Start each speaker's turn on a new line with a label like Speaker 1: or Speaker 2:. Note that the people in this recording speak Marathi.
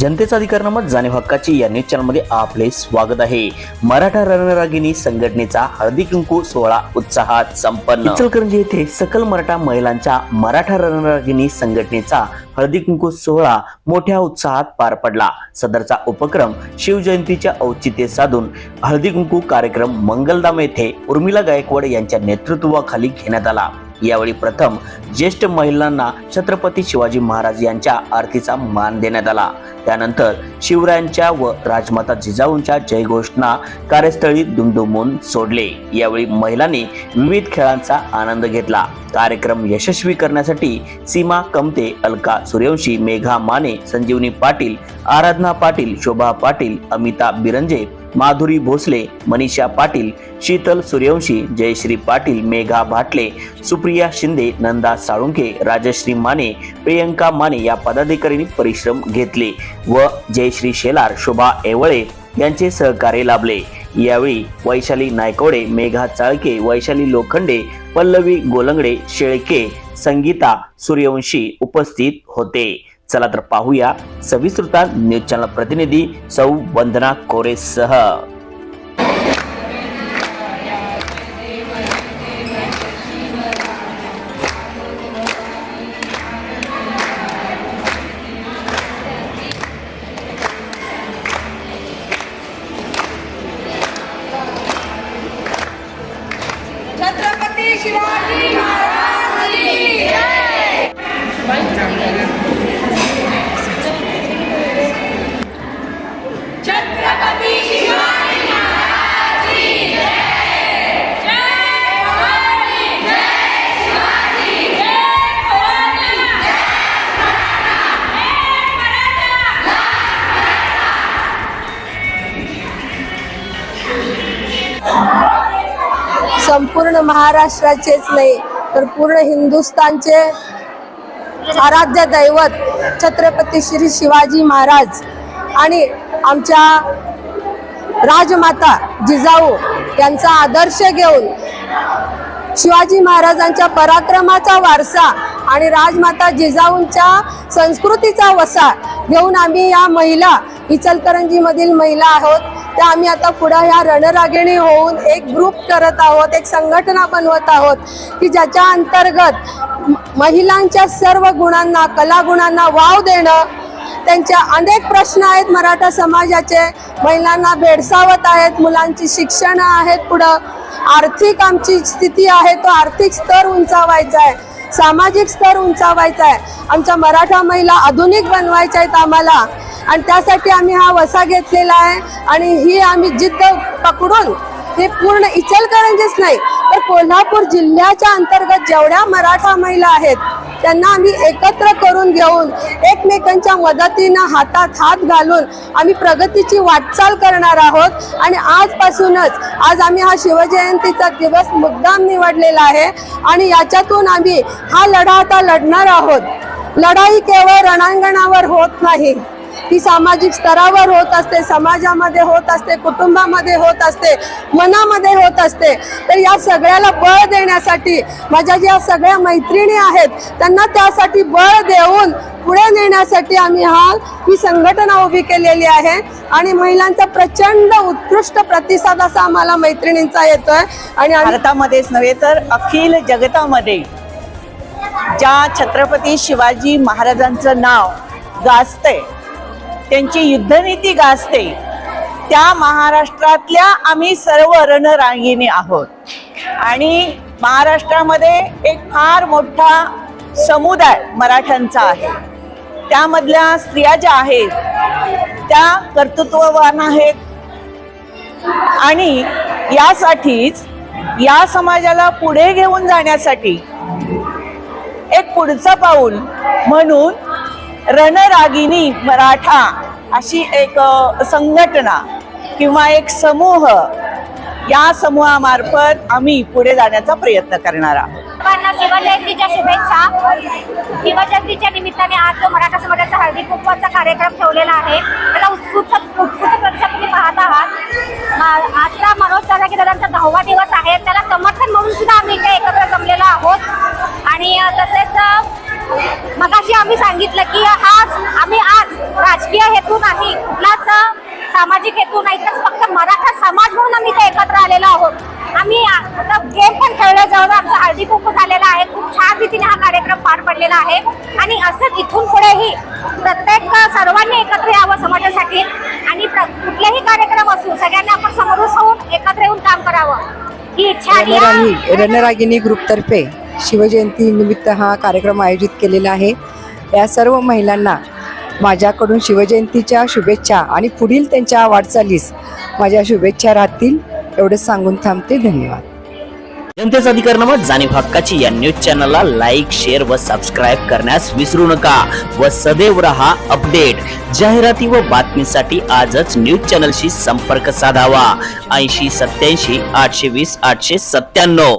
Speaker 1: जनतेचा अधिकार नामक जाणीव हक्काची या न्यूज चॅनलमध्ये आपले स्वागत आहे। मराठा रणरागिणी संघटनेचा हळदी कुंकू सोहळा उत्साहात संपन्न। इचलकरंजी येथे सकल मराठा महिलांच्या मराठा रणरागिणी संघटनेचा हळदी कुंकू सोहळा मोठ्या उत्साहात पार पडला। सदरचा उपक्रम शिवजयंतीच्या औचित्य साधून हळदी कुंकू कार्यक्रम मंगलधाम येथे उर्मिला गायकवाड यांच्या नेतृत्वाखाली घेण्यात आला। यावेळी प्रथम ज्येष्ठ महिलांना छत्रपती शिवाजी महाराज यांच्या आरतीचा मान देण्यात आला। त्यानंतर शिवरायांच्या व राजमाता जिजाऊंच्या जयघोषणा कार्यस्थळी दुमदुमून सोडले। यावेळी महिलांनी विविध खेळांचा आनंद घेतला। कार्यक्रम यशस्वी करण्यासाठी सीमा कमते, अलका सूर्यवंशी, मेघा माने, संजीवनी पाटील, आराधना पाटील, शोभा पाटील, अमिता बिरंजे, माधुरी भोसले, मनीषा पाटील, शीतल सूर्यवंशी, जयश्री पाटील, मेघा भाटले, सुप्रिया शिंदे, नंदा साळुंके, राजश्री माने, प्रियंका माने या पदाधिकाऱ्यांनी परिश्रम घेतले व जयश्री शेलार, शोभा एवळे यांचे सहकार्य लाभले। यावेळी वैशाली नायकवडे, मेघा चाळके, वैशाली लोखंडे, पल्लवी गोलंगडे, शेळके, संगीता सूर्यवंशी उपस्थित होते। चला तर पाहूया सविस्तृत न्यूज चॅनल प्रतिनिधी सौ वंदना कोरे सह।
Speaker 2: छत्रपती शिवाजी महाराज की जय। छत्रपती शिवाजी महाराज की जय। जय भवानी, जय शिवाजी, जय भवानी, जय मराठा।
Speaker 3: संपूर्ण महाराष्ट्राचेच नाही तर पूर्ण हिंदुस्थानचे आराध्य दैवत छत्रपती श्री शिवाजी महाराज आणि आमच्या राजमाता जिजाऊ यांचा आदर्श घेऊन शिवाजी महाराजांच्या पराक्रमाचा वारसा आणि राजमाता जिजाऊंच्या संस्कृतीचा वसा घेऊन आम्ही या महिला इचलकरंजी मधील महिला आहोत त्या आम्ही आता पुढे ह्या रणरागिणी होऊन एक ग्रुप करत आहोत, एक संघटना बनवत आहोत की ज्याच्या अंतर्गत महिलांच्या सर्व गुणांना, कलागुणांना वाव देणं। त्यांच्या अनेक प्रश्न आहेत मराठा समाजाचे, महिलांना भेडसावत आहेत, मुलांची शिक्षण आहेत, पुढं आर्थिक आमची स्थिती आहे तो आर्थिक स्तर उंचावायचा आहे, सामाजिक स्तर उंचावायचा आहे, आमच्या मराठा महिला आधुनिक बनवायच्या आहेत आम्हाला आणि त्यासाठी आम्ही हा वसा घेतलेला आहे। आणि ही आम्ही जिद्द पकडून हे पूर्ण इचलकरंजीच नाही तर कोल्हापूर जिल्ह्याच्या अंतर्गत जेवढ्या मराठा महिला आहेत त्यांना आम्ही एकत्र करून घेऊन एकमेकांच्या मदतीनं हातात हात घालून आम्ही प्रगतीची वाटचाल करणार आहोत। आणि आजपासूनच आज आम्ही हा शिवजयंतीचा दिवस मुद्दाम निवडलेला आहे आणि याच्यातून आम्ही हा लढा आता लढणार आहोत। लढाई केवळ रणांगणावर होत नाही, ती सामाजिक स्तरावर होत असते, समाजामध्ये होत असते, कुटुंबामध्ये होत असते, मनामध्ये होत असते। तर या सगळ्याला बळ देण्यासाठी माझ्या ज्या सगळ्या मैत्रिणी आहेत त्यांना त्यासाठी बळ देऊन पुढे नेण्यासाठी आम्ही ही संघटना उभी केलेली आहे आणि महिलांचा प्रचंड उत्कृष्ट प्रतिसाद असा आम्हाला मैत्रिणींचा येतोय। आणि
Speaker 4: भारतामध्येच नव्हे तर अखिल जगतामध्ये ज्या छत्रपती शिवाजी महाराजांचं नाव गाजतंय, त्यांची युद्धनीती गाजते, त्या महाराष्ट्रातल्या आम्ही सर्व रणरागिणी आहोत। आणि महाराष्ट्रामध्ये एक फार मोठा समुदाय मराठ्यांचा आहे, त्यामधल्या स्त्रिया ज्या आहेत त्या कर्तृत्ववान आहेत आणि यासाठीच या समाजाला पुढे घेऊन जाण्यासाठी एक पुढचं पाऊल म्हणून रणरागिणी मराठा अशी एक संघटना किंवा एक समूह, या समूहामार्फत आम्ही पुढे जाण्याचा प्रयत्न करणार आहोत।
Speaker 5: शिवजयंतीच्या शुभेच्छा। शिवजयंतीच्या निमित्ताने आज जो मराठा समाजाचा हळदी कुंकवाचा कार्यक्रम ठेवलेला आहे त्याला उत्स्फूर्त प्रतिसाद तुम्ही पाहत आहात। आजचा मनोज जरांगे दादांचा 10वा दिवस आहे, त्याला समर्थन म्हणून सुद्धा आम्ही इथे एकत्र जमलेलो आहोत। आणि तसेच मगाशी आम्ही सांगितलं की आम्ही आज राजकीय राजकीय हेतू नाही, कुठलाच सामाजिक हेतू नाही, तर फक्त मराठा समाज म्हणून आम्ही इथे एकत्र आलेलो आहोत. आम्ही आता गेम पण खेळलो, जवळ आमचा हळदी कुंकू झालेला आहे. खूप छान रीतीने हा कार्यक्रम पार पडलेला आहे आणि असंच इथून पुढेही प्रत्येक सर्वांनी एकत्र यावं समाजासाठी आणि कुठलेही कार्यक्रम असू सगळ्यांनी आपण समोर होऊन एकत्र येऊन काम करावं ही इच्छा आणि
Speaker 6: रणरागिणी ग्रुपतर्फे शिवजयंती निमित्त हा कार्यक्रम आयोजित केलेला आहे. या सर्व महिलांना माझ्याकडून शिवजयंतीच्या शुभेच्छा आणि पुढील त्यांच्या वाटचालीस माझ्या शुभेच्छा राहतील एवढंच सांगून थांबते. धन्यवाद.
Speaker 1: जनतेचा अधिकारनामा जाणीव हक्काची या न्यूज चॅनलला लाईक, शेअर व सबस्क्राईब करण्यास विसरू नका व सदैव रहा अपडेट. जाहिराती व बातमीसाठी आजच न्यूज चॅनलशी संपर्क साधावा. 80 87 820 897.